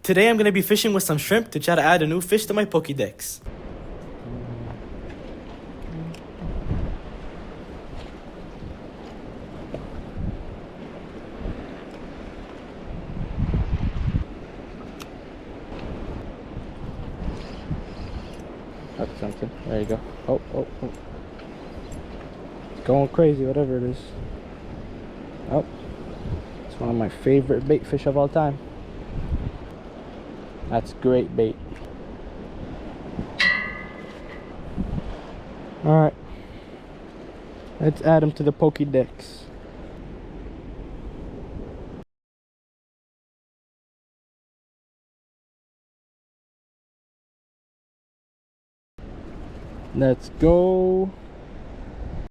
Today I'm going to be fishing with some shrimp to try to add a new fish to my Pokédex. That's something. There you go. Oh, oh, oh. It's going crazy, whatever it is. Oh. It's one of my favorite bait fish of all time. That's great bait. Alright. Let's add him to the Pokédex. Let's go.